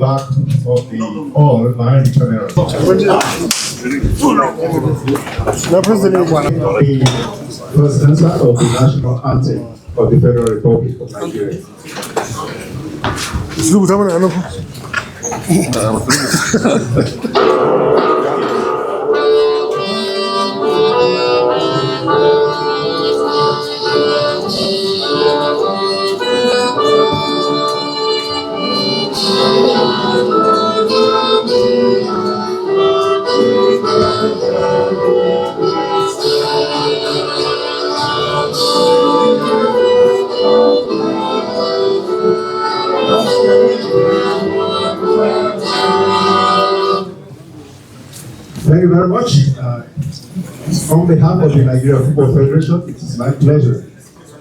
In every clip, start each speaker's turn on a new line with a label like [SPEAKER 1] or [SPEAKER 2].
[SPEAKER 1] back of the hall behind the camera. The first stanza of the national anthem of the Federal Republic of Nigeria. Thank you very much. On behalf of the Nigeria Football Federation, it is my pleasure,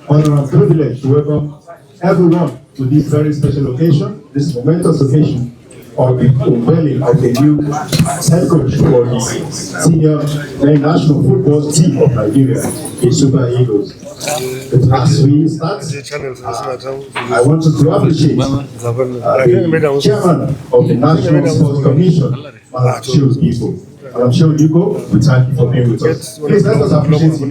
[SPEAKER 1] honor and privilege to welcome everyone to this very special occasion, this momentous occasion of the unveiling of the new head coach for the senior national football team of Nigeria, the Super Eagles. As we start, I want to appreciate the chairman of the National Sports Commission, Sekou Chelle. I'm sure you go. We thank you for being with us. Please let us appreciate you.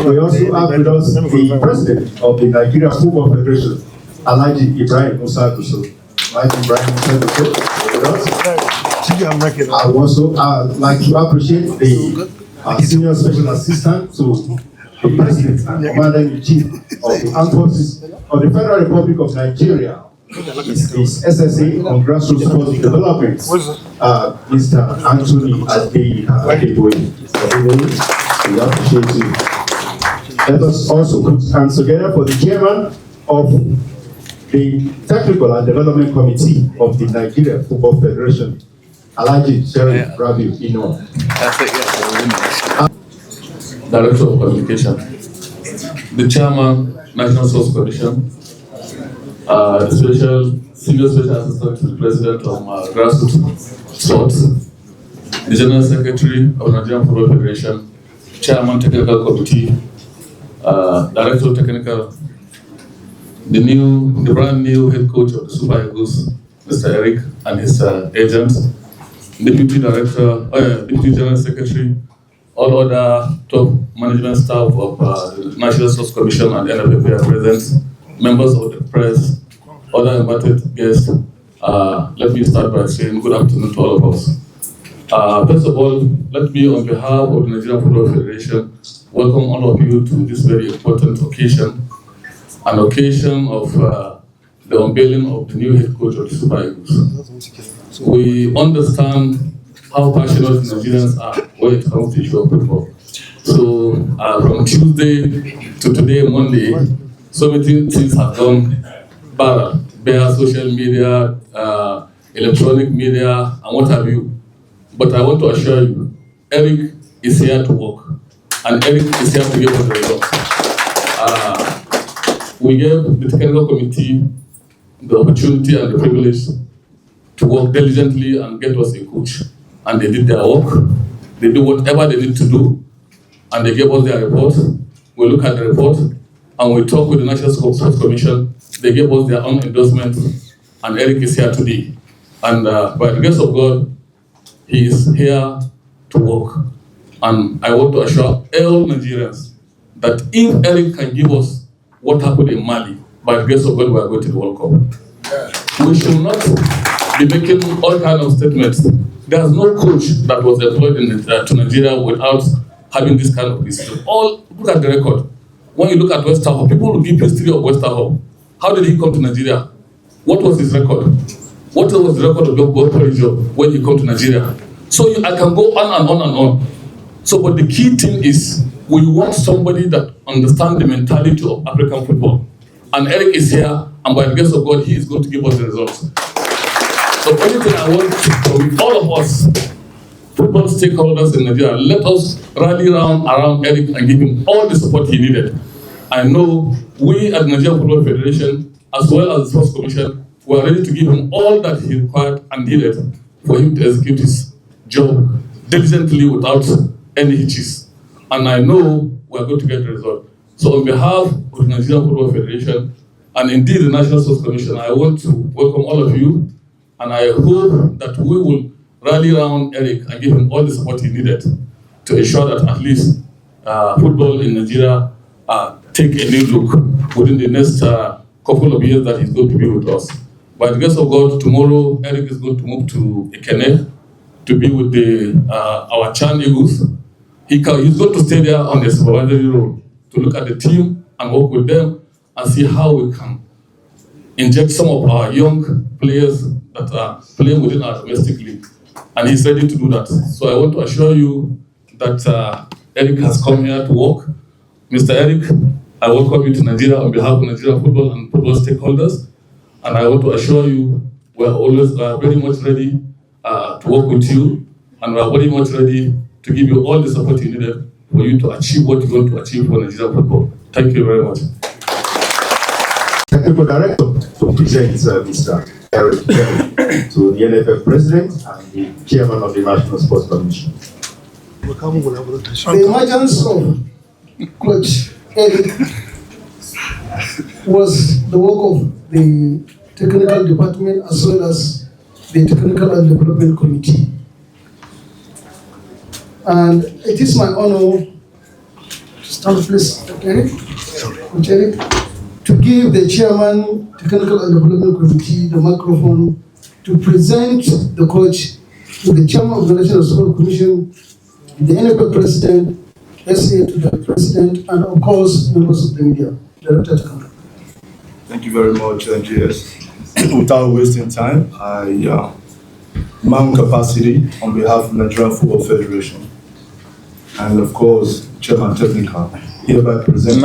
[SPEAKER 1] We also have with us the president of the Nigeria Football Federation, Alhaji Ibrahim Musa Gusso. Alhaji Ibrahim Musa Gusso with us. I also like to appreciate the senior special assistant to the president and commander-in-chief of the armed forces of the Federal Republic of Nigeria. Is SSA on grassroots sports development, Mr. Anthony Adeboye. We appreciate you. Let us also put hands together for the chairman of the Technical and Development Committee of the Nigeria Football Federation, Alhaji Sekou Chelle.
[SPEAKER 2] Director of Communication, the chairman, National Sports Commission, senior special assistant to the president of grassroots sports, the general secretary of the Nigerian Football Federation, chairman technical committee, director of technical, the brand new head coach of the Super Eagles, Mr. Eric, and his agents, deputy director, deputy general secretary, all other top management staff of the National Sports Commission and the NFF are present, members of the press, other invited guests. Let me start by saying good afternoon to all of us. First of all, let me, on behalf of the Nigerian Football Federation, welcome all of you to this very important occasion, an occasion of the unveiling of the new head coach of the Super Eagles. We understand how passionate Nigerians are when it comes to issue of football. So from Tuesday to today, Monday, so many things have gone viral, via social media, electronic media, and what have you. But I want to assure you, Eric is here to work, and Eric is here to give us the results. We gave the technical committee the opportunity and the privilege to work diligently and get us a coach. And they did their work. They do whatever they need to do, and they gave us their report. We look at the report, and we talk with the National Sports Commission. They gave us their own endorsement, and Eric is here today. And by the grace of God, he is here to work. And I want to assure all Nigerians that if Eric can give us what happened in Mali, by the grace of God, we are going to the World Cup. We should not be making all kinds of statements. There's no coach that was employed to Nigeria without having this kind of decision. Look at the record. When you look at West Ham, people will give history of West Ham. How did he come to Nigeria? What was his record? What was the record of Governmental when he came to Nigeria? So I can go on and on and on. So, but the key thing is we want somebody that understands the mentality of African football. And Eric is here, and by the grace of God, he is going to give us the results. So anything I want from all of us, football stakeholders in Nigeria, let us rally around Eric and give him all the support he needed. I know we at the Nigerian Football Federation, as well as the Sports Commission, we are ready to give him all that he required and needed for him to execute his job diligently without any hitches. And I know we are going to get the result. So on behalf of the Nigerian Football Federation, And indeed, the National Sports Commission, I want to welcome all of you, and I hope that we will rally around Eric and give him all the support he needed to ensure that at least football in Nigeria take a new look within the next couple of years that he's going to be with us. By the grace of God, tomorrow Eric is going to move to Ekene to be with our Chan Eagles. He's going to stay there on a supervisory role to look at the team and work with them and see how we can inject some of our young players that are playing within our domestic league. And he's ready to do that. So I want to assure you that Eric has come here to work. Mr. Eric, I welcome you to Nigeria on behalf of Nigeria football and football stakeholders. And I want to assure you we are always very much ready to work with you, and we are very much ready to give you all the support you needed for you to achieve what you want to achieve for Nigeria football. Thank you very much.
[SPEAKER 1] Technical Director to present Mr. Eric Chelle to the NFF President and the Chairman of the National Sports Commission.
[SPEAKER 3] The emergence of Coach Eric was the work of the technical department as well as the technical and development committee. And it is my honor to stand please, Coach Eric, to give the chairman, technical and development committee the microphone to present the coach to the chairman of the National Sports Commission, the NFL president, SA to the president, and of course, members of the media. Director to come.
[SPEAKER 4] Thank you very much, GS. Without wasting time, my own capacity on behalf of Nigerian Football Federation, and of course, Chairman Technical, hereby present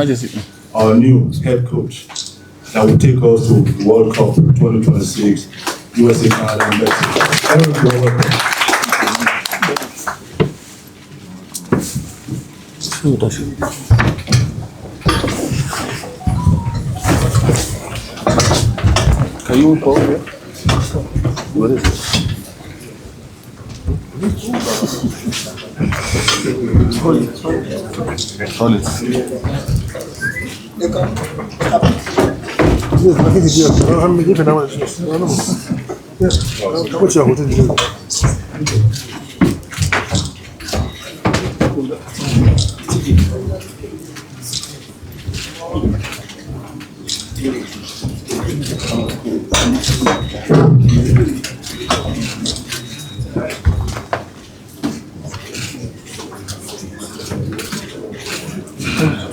[SPEAKER 4] our new head coach that will take us to the World Cup 2026, USA, Canada, and Mexico. Eric, you're welcome.
[SPEAKER 5] Can you call it? What is it?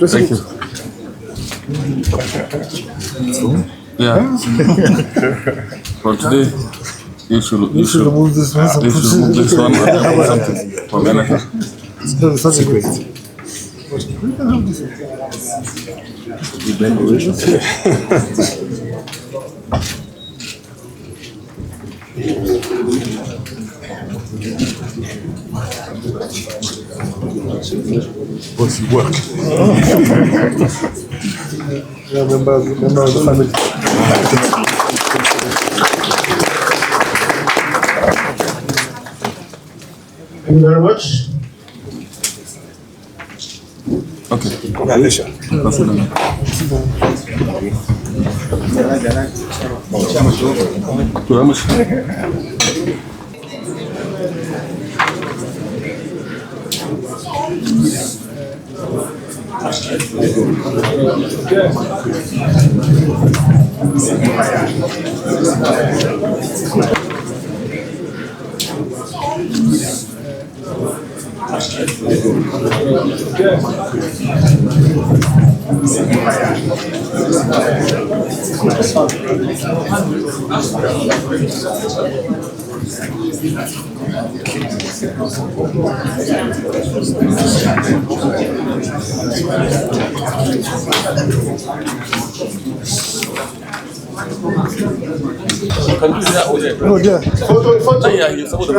[SPEAKER 2] Thank you. Yeah. For today, you should remove this one. You should remove this one and something for benefit.
[SPEAKER 5] Secret.
[SPEAKER 4] What's your work?
[SPEAKER 5] Member of the family.
[SPEAKER 1] Thank you very much.
[SPEAKER 2] Okay.
[SPEAKER 5] Congratulations. Oh, yeah.
[SPEAKER 1] Photo.
[SPEAKER 2] Yeah, you're supposed to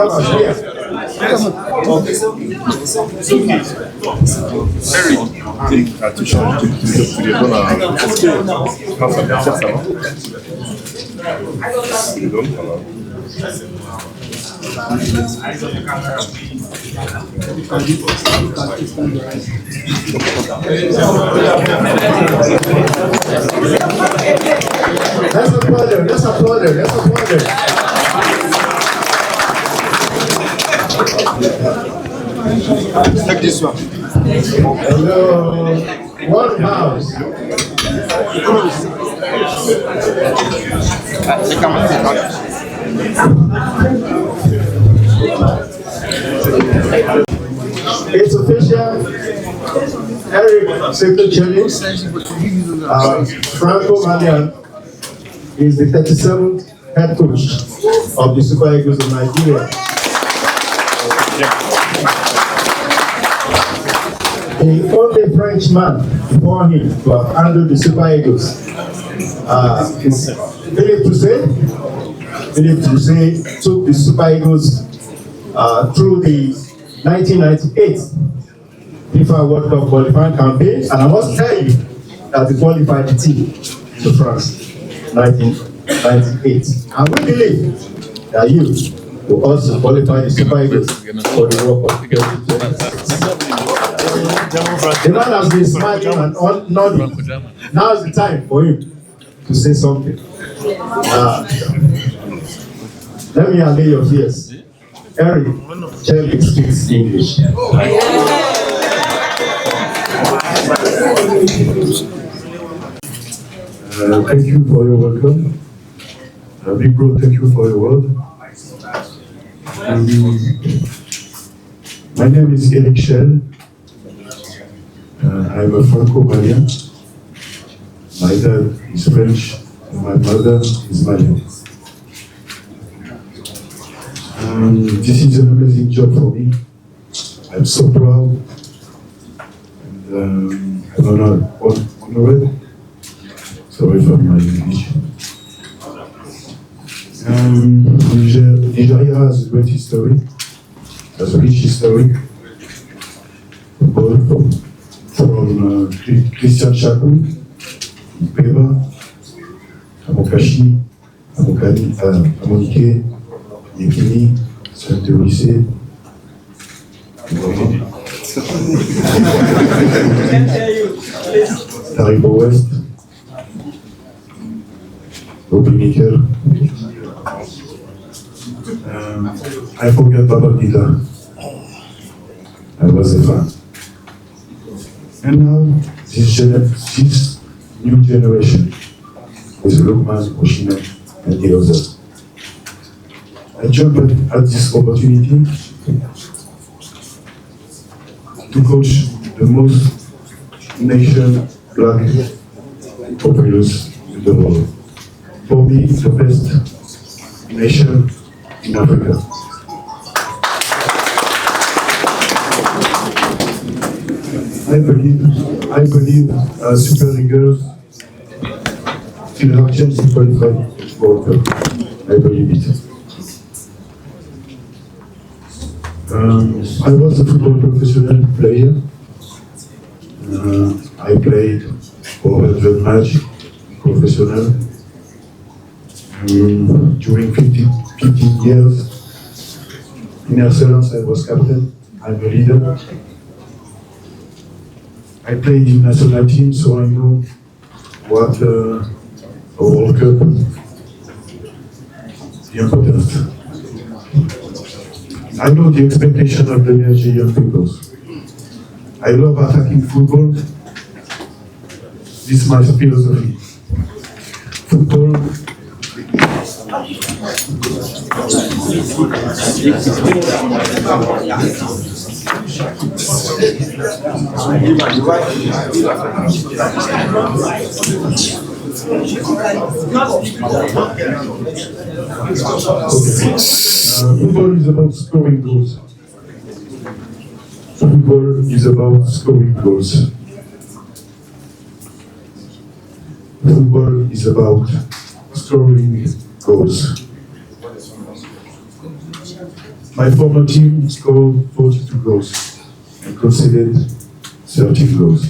[SPEAKER 1] Let's applaud them. Let's applaud them. Let's applaud them.
[SPEAKER 6] Take this one.
[SPEAKER 1] Hello. One house. It's official. Eric Sekou Chelle, Franco-Malian, is the 37th head coach of the Super Eagles of Nigeria. The only French man before him to have handled the Super Eagles is Philippe Toussaint. Philippe Toussaint took the Super Eagles through the 1998 FIFA World Cup qualifying campaign, and I must tell you that they qualified the team to France 1998. And we believe that you will also qualify the Super Eagles for the World Cup. The man has been smiling and nodding. Now is the time for him to say something. Let me allay your fears. Eric Chelle speaks English.
[SPEAKER 7] Thank you for your welcome. Big bro, thank you for your word. My name is Sekou Chelle. I'm a Franco-Malian. My dad is French and my mother is Malian. This is an amazing job for me. I'm so proud and honored. Sorry for my English. Nigeria has a great history, has a rich history, both from Christian Chakou, Peba, Amokashi, Amonike, Yekini, Saint-Olycée, Taribo West, Bobby Nickel. I forget Baba Dida. I was a fan. And now, this new generation is Lukman, Oshina, and the others. I jumped at this opportunity to coach the most nation-black populace in the world. For me, the best nation in Africa. I believe Super Eagles still have chance to qualify World Cup. I believe it. I was a football professional player. I played for 100 matches professional. During 15 years in excellence, I was captain. I'm a leader. I played in national team, so I know what a World Cup is important. I know the expectation of the Nigerian people. I love attacking football. This is my philosophy. Football football is about scoring goals. Football is about scoring goals. Football is about scoring goals. My former team scored 42 goals and conceded 13 goals.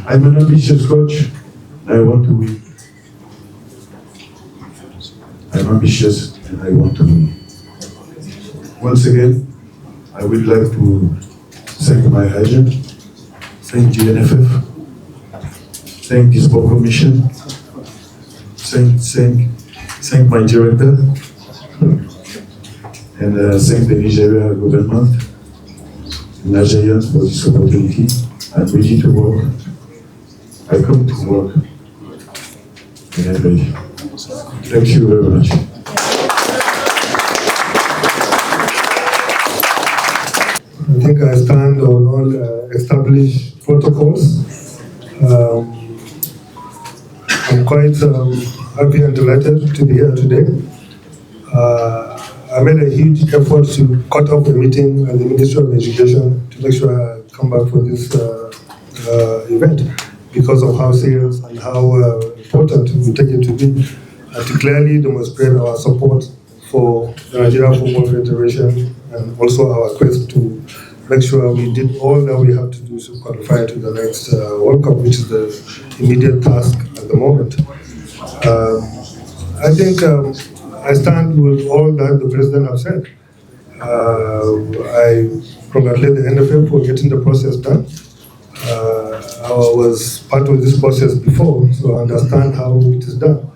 [SPEAKER 7] I'm an ambitious coach and I want to win. I'm ambitious and I want to win. Once again, I would like to thank my agent, thank GNFF, thank the Sport Commission, thank my director, and thank the Nigeria government, Nigerians for this opportunity. I'm ready to work. I come to work. And I'm ready. Thank you very much.
[SPEAKER 8] I think I stand on all established protocols. I'm quite happy and delighted to be here today. I made a huge effort to cut off the meeting at the Ministry of Education to make sure I come back for this event because of how serious and how important we take it to be, and to clearly demonstrate our support for the Nigeria Football Federation and also our quest to make sure we did all that we have to do to qualify to the next World Cup, which is the immediate task at the moment. I think I stand with all that the President has said. I congratulate the NFF for getting the process done. I was part of this process before, so I understand how it is done.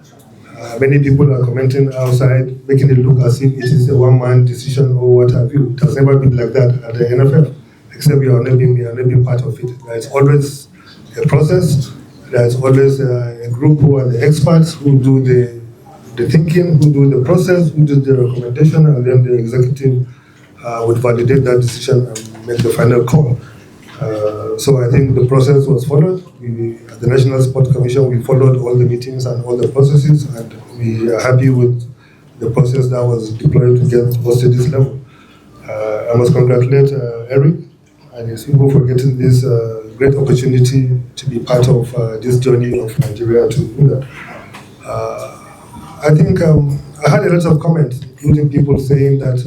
[SPEAKER 8] Many people are commenting outside, making it look as if it is a one-man decision or what have you. It has never been like that at the NFF, except you are not being part of it. There is always a process. There is always a group who are the experts who do the thinking, who do the process, who do the recommendation, and then the executive would validate that decision and make the final call. So I think the process was followed. At the National Sports Commission, we followed all the meetings and all the processes, and we are happy with the process that was deployed to get us to this level. I must congratulate Eric and his people for getting this great opportunity to be part of this journey of Nigeria to do that. I think I had a lot of comments, including people saying that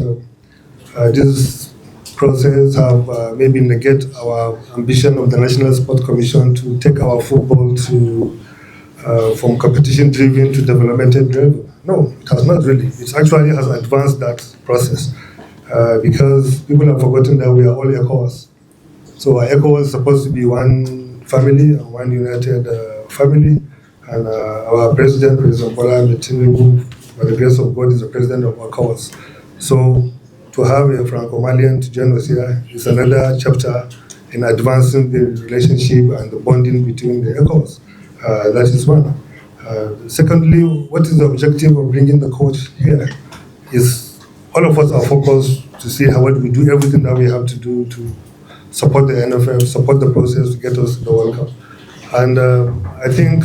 [SPEAKER 8] this process have maybe negate our ambition of the National Sports Commission to take our football to from competition driven to developmental driven. No, it has not really. It actually has advanced that process because people have forgotten that we are all ECOWAS. So our ECOWAS is supposed to be one family and one united family, and our President Bola Ahmed Tinubu, by the grace of God, is the President of ECOWAS. So to have a Franco-Malian to join us here is another chapter in advancing the relationship and the bonding between the ECOWAS. That is one. Secondly, what is the objective of bringing the coach here? Is all of us are focused to see how we do everything that we have to do to support the NFF, support the process to get us to the World Cup. And I think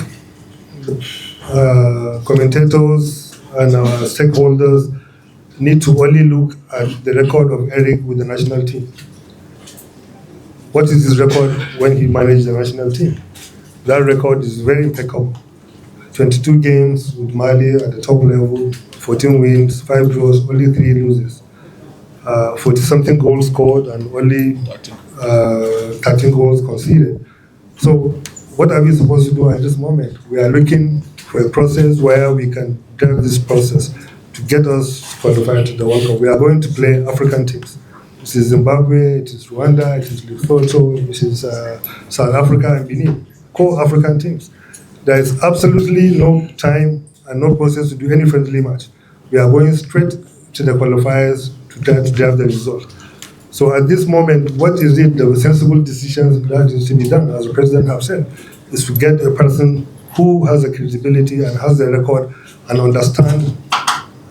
[SPEAKER 8] the commentators and our stakeholders need to only look at the record of Eric with the national team. What is his record when he managed the national team? That record is very impeccable. 22 games with Mali at the top level, 14 wins, 5 draws, only 3 losses. 40-something goals scored and only 13 goals conceded. So what are we supposed to do at this moment? We are looking for a process where we can drive this process to get us qualified to the World Cup. We are going to play African teams. It is Zimbabwe, it is Rwanda, it is Lesotho, it is South Africa and Benin, core African teams. There is absolutely no time and no process to do any friendly match. We are going straight to the qualifiers to try to drive the result. So at this moment, what is it, the sensible decisions that needs to be done, as the President has said, is to get a person who has the credibility and has the record and understand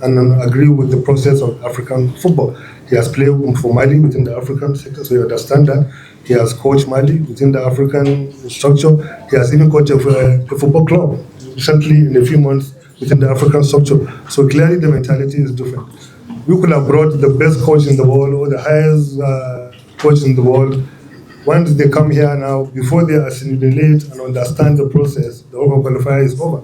[SPEAKER 8] and agree with the process of African football. He has played for Mali within the African sector, so you understand that. He has coached Mali within the African structure. He has even coached a football club recently in a few months within the African structure. So clearly the mentality is different. We could have brought the best coach in the world or the highest coach in the world. Once they come here now, before they assimilate and understand the process, the World Cup qualifier is over.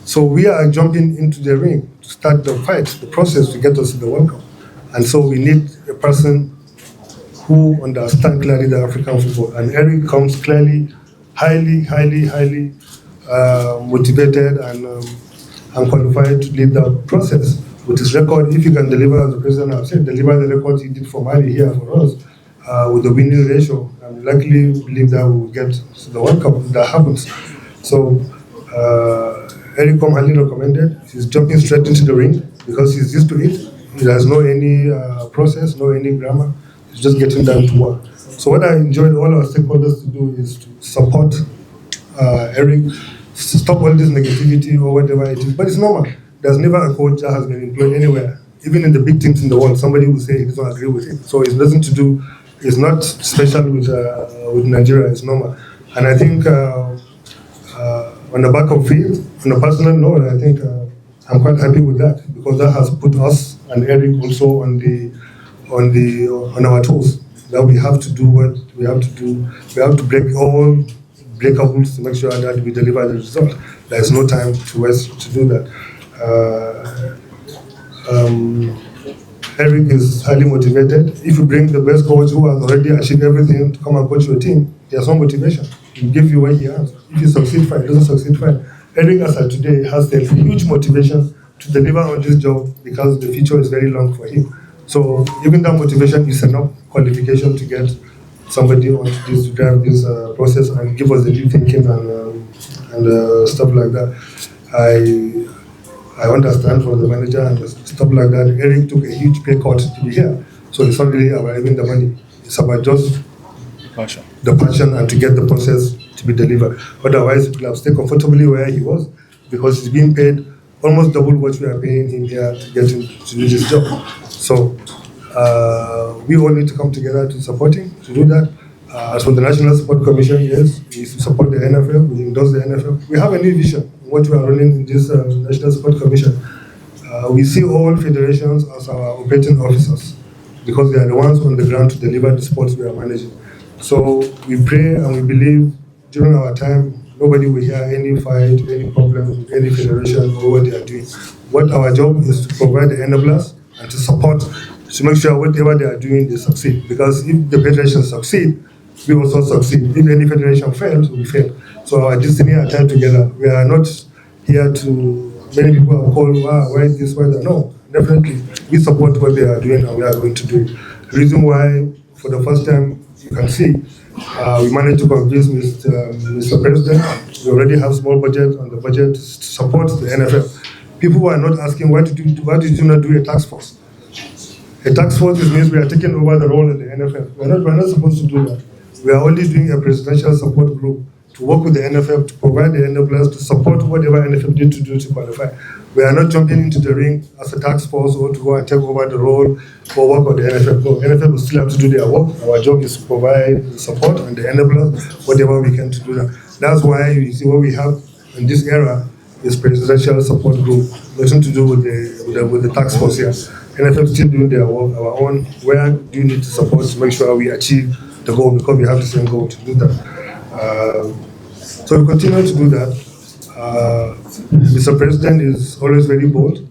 [SPEAKER 8] So we are jumping into the ring to start the fight, the process to get us to the World Cup. And so we need a person who understands clearly the African football. And Eric comes clearly, highly motivated and and qualified to lead that process. With his record, if he can deliver, as the president has said, deliver the record he did for Mali here for us, with the winning ratio, I'm likely believe that we will get to the World Cup if that happens. So, Eric Kom highly recommended. He's jumping straight into the ring because he's used to it. He has no any process, no any grammar. He's just getting down to work. So what I enjoyed all our stakeholders to do is to support Eric, stop all this negativity or whatever it is. But it's normal. There's never a coach that has been employed anywhere. Even in the big teams in the world, somebody will say he doesn't agree with it. So it's nothing to do, it's not special with Nigeria, it's normal. And I think on the back of field, on a personal note, I think I'm quite happy with that because that has put us and Eric also on our toes. That we have to do what we have to do. We have to break all breakables to make sure that we deliver the result. There is no time to waste to do that. Eric is highly motivated. If you bring the best coach who has already achieved everything to come and coach your team, there's no motivation. He'll give you what he has. If you succeed, fine. Doesn't succeed, fine. Eric, as of today, has a huge motivation to deliver on this job because the future is very long for him. So even that motivation is enough qualification to get somebody onto this, to drive this process and give us the new thinking and stuff like that. I understand from the manager and stuff like that. Eric took a huge pay cut to be here. So it's not really about even the money. It's about just the passion and to get the process to be delivered. Otherwise, he could have stayed comfortably where he was because he's being paid almost double what we are paying him here to get him to do this job. So we all need to come together to support him to do that. As for the National Sport Commission, yes, we support the NFL, we endorse the NFL. We have a new vision what we are running in this National Sport Commission. We see all federations as our operating officers because they are the ones on the ground to deliver the sports we are managing. So we pray and we believe during our time, nobody will hear any fight, any problem with any federation or what they are doing. What our job is to provide the enablers and to support, to make sure whatever they are doing, they succeed. Because if the federation succeed, we also succeed. If any federation fails, we fail. So our destiny are tied together. We are not here to, many people are called, why this, why that. No, definitely. We support what they are doing and we are going to do it. The reason why, for the first time, you can see, we managed to convince Mr. President. We already have small budget on the budget to support the NFL. People were not asking, why did you not do a task force? A task force means we are taking over the role in the NFL. We're not supposed to do that. We are only doing a presidential support group to work with the NFL, to provide the enablers, to support whatever NFL need to do to qualify. We are not jumping into the ring as a task force or to go and take over the role or work on the NFL. No, NFL will still have to do their work. Our job is to provide the support and the enablers, whatever we can to do that. That's why you see what we have in this era is presidential support group, nothing to do with the task force here. NFL still doing their work, our own. Where do you need to support to make sure we achieve the goal, because we have the same goal to do that. So we continue to do that. Mr. President is always very bold.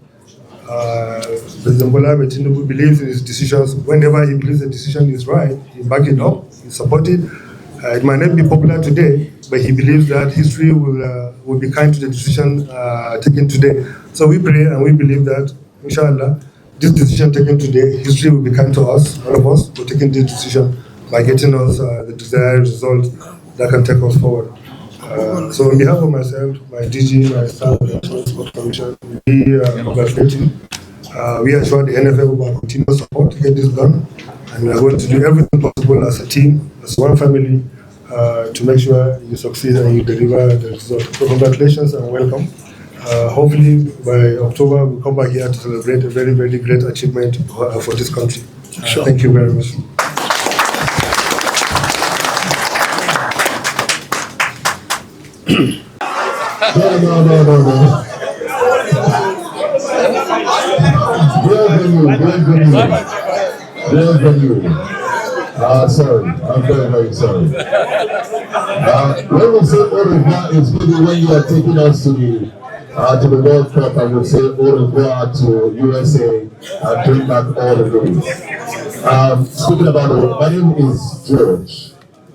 [SPEAKER 8] President Bola Ahmed Tinubu believes in his decisions. Whenever he believes the decision is right, he back it up, he support it. It might not be popular today, but he believes that history will be kind to the decision taken today. So we pray and we believe that, inshallah, this decision taken today, history will be kind to us, all of us, for taking this decision by getting us the desired result that can take us forward. So on behalf of myself, my DG, my staff, the National Sport Commission, we congratulate you. We assure the NFL will continue support to get this done, and we are going to do everything possible as a team, as one family, to make sure you succeed and you deliver the result. So congratulations and welcome. Hopefully by October we'll come back here to celebrate a very, very great achievement for this country. Sure. Thank you very much.
[SPEAKER 7] No. Great venue. Sorry, I'm very, very sorry. When we say au revoir, it's maybe when you are taking us to the World Cup and we say au revoir to USA and bring back all the days. Speaking about it, my name is George.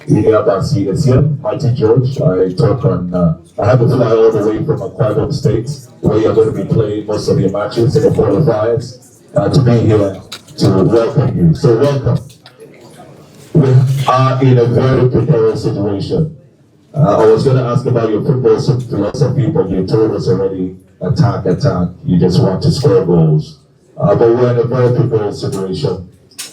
[SPEAKER 7] Abasi is here, Mighty George. I talk on, I have to fly all the way from Aqua State, where you're going to be playing most of your matches in the qualifiers, to be here to welcome you. So welcome. We are in a very precarious situation. I was going to ask about your football philosophy, but you told us already, attack. You just want to score goals. But we're in a very precarious situation.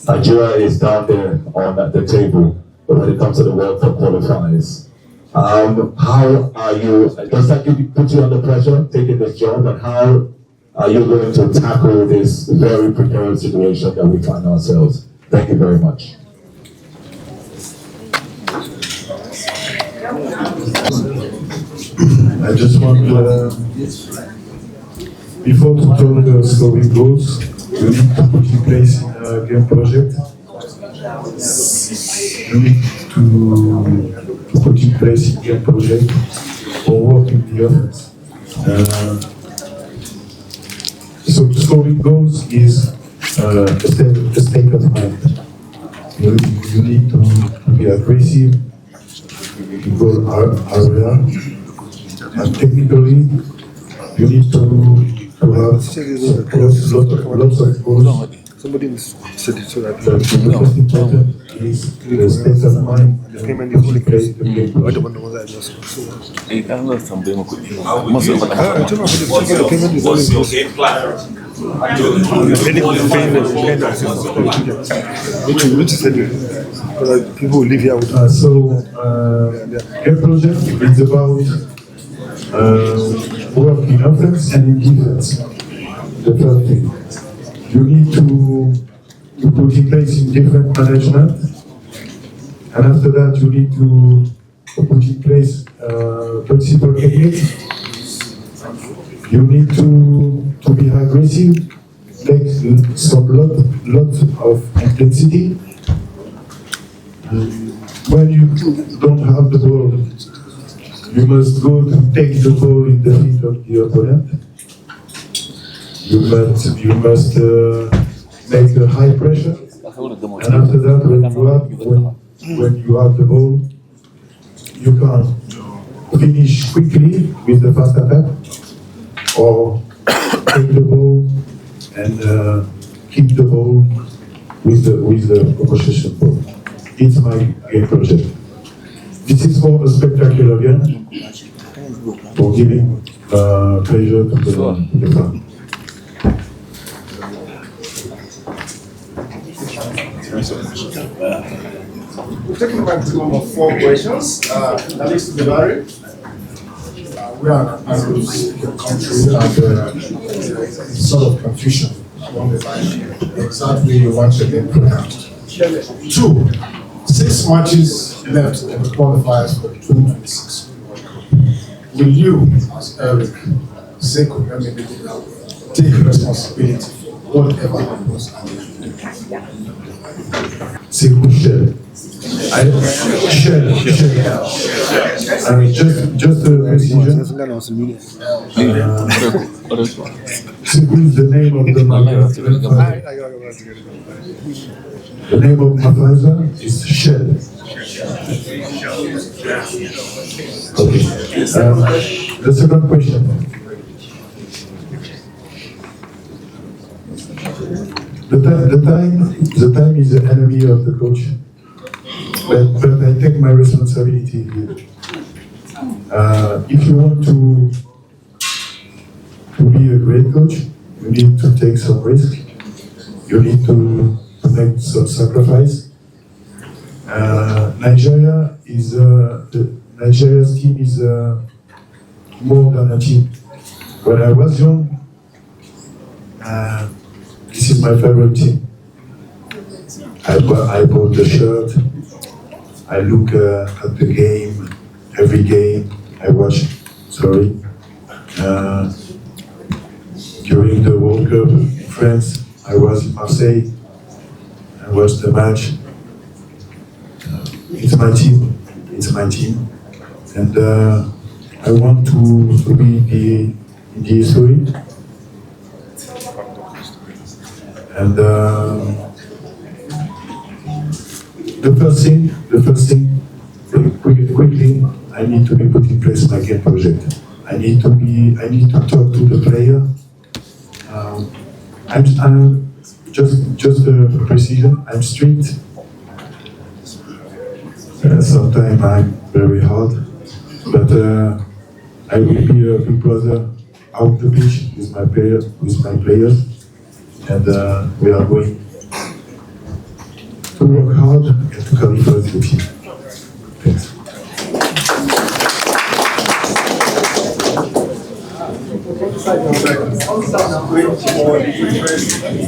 [SPEAKER 7] Nigeria is down there on the table when it comes to the World Cup qualifiers. How are you, does that put you under pressure taking this job, and how are you going to tackle this very precarious situation that we find ourselves? Thank you very much.
[SPEAKER 8] I just want before to talk the scoring goals, you need to put in place a game project. You need to put in place a game project for work in the offense. So scoring goals is a state of mind. You need to be aggressive in goal area, and technically you need to have lots of goals.
[SPEAKER 9] Somebody said it so that
[SPEAKER 8] The most important is the state of mind.
[SPEAKER 9] the payment is only
[SPEAKER 8] place
[SPEAKER 9] I
[SPEAKER 8] the game
[SPEAKER 9] don't
[SPEAKER 8] project.
[SPEAKER 9] know what that is.
[SPEAKER 5] I don't know
[SPEAKER 9] The payment is only which said it. Because people who live here with
[SPEAKER 8] Game project is about work in offense and in defense. The third thing. You need to put in place in different management, and after that you need to put in place principal technique. You need to be aggressive, take some lot of intensity. When you don't have the ball, you must go to take the ball in the feet of the opponent. You must make a high pressure, and after that, when you have the ball, you can finish quickly with the fast attack, or take the ball and keep the ball with the possession ball. It's my game project. This is for a spectacular game, for giving pleasure to the fan.
[SPEAKER 6] We're taking a maximum of 4 questions. That is to be varied. We are as a country have sort of confusion along the line. Exactly what should be pronounced. 2, 6 matches left in the qualifiers for 2026. Will you, as Eric, Sekou, take responsibility for whatever happens?
[SPEAKER 8] Sekou Chelle. Just a precision. Sekou is the name of the mother. The name of my father is Chelle. Okay. The second question. The time is the enemy of the coach, but I take my responsibility here. If you want to be a great coach, you need to take some risk. You need to make some sacrifice. Nigeria's team is more than a team. When I was young, this is my favorite team. I bought the shirt. I look at the game, every game I watch. During the World Cup in France, I was in Marseille. I watched the match. It's my team. And I want to be in the history. And the first thing
[SPEAKER 7] quickly, I need to be put in place my game project. I need to talk to the player. I'm just a precision. I'm strict. Sometimes I'm very hard, but I will be a big brother out the pitch with my players, and we are going to work hard and to qualify the team. Thanks.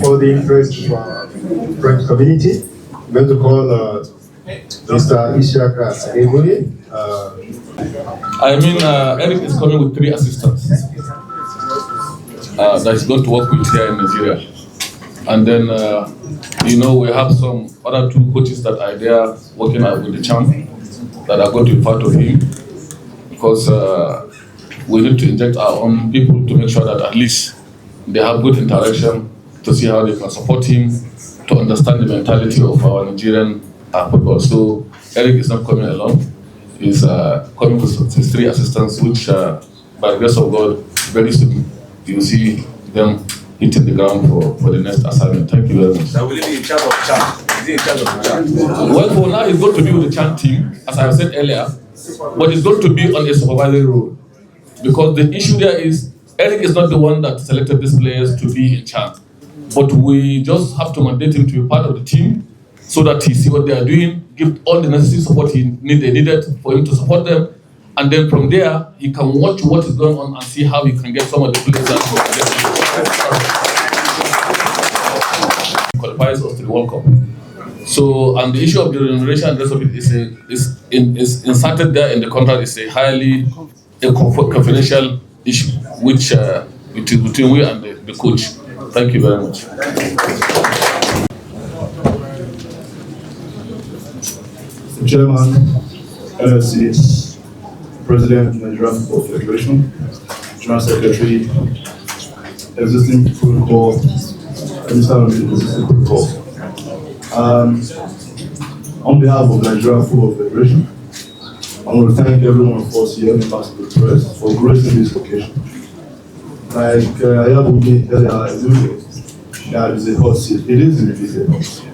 [SPEAKER 1] For the interest of French community, I'm going to call Mr. Ishaka Sekou.
[SPEAKER 2] I mean, Eric is coming with 3 assistants that he's going to work with here in Nigeria. And then, we have some other 2 coaches that are there working with the champ that are going to be part of him, because we need to inject our own people to make sure that at least they have good interaction, to see how they can support him, to understand the mentality of our Nigerian football. So Eric is not coming alone. He's coming with his 3 assistants, which by the grace of God, very soon you'll see them hitting the ground for the next assignment. Thank you very much.
[SPEAKER 5] Now will he be in charge of CHAN? Is he in charge of CHAN?
[SPEAKER 2] Well, for now he's going to be with the CHAN team, as I said earlier, but he's going to be on a supervisory role. Because the issue there is, Eric is not the one that selected these players to be in CHAN. But we just have to mandate him to be part of the team so that he see what they are doing, give all the necessary support they needed for him to support them. And then from there, he can watch what is going on and see how he can get some of the players that qualifies us to the World Cup. So, and the issue of the remuneration and the rest of it is inserted there in the contract. Is a highly confidential issue, which it is between we and the coach. Thank you very much.
[SPEAKER 4] Chairman, NSC, President, Nigerian Football Federation, General Secretary, existing protocol, Minister of the existing protocol. On behalf of Nigerian Football Federation, I want to thank everyone of us here, members of the press, for gracing this occasion. Like Ayabuki earlier, there is a hot seat. It is indeed a hot seat.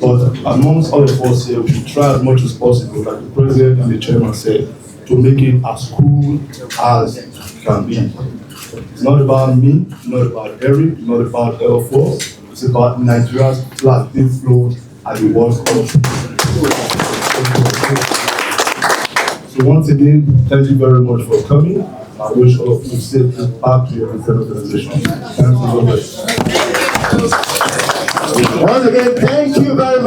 [SPEAKER 4] But amongst all of us here, we should try as much as possible, like the President and the Chairman said, to make it as cool as it can be. It's not about me, not about Eric, not about L4. It's about Nigeria's flag being flown at the World Cup. So once again, thank you very much for coming. I wish all of you safe back to your internal organization. Thank you very much.
[SPEAKER 1] Once again, thank you very much.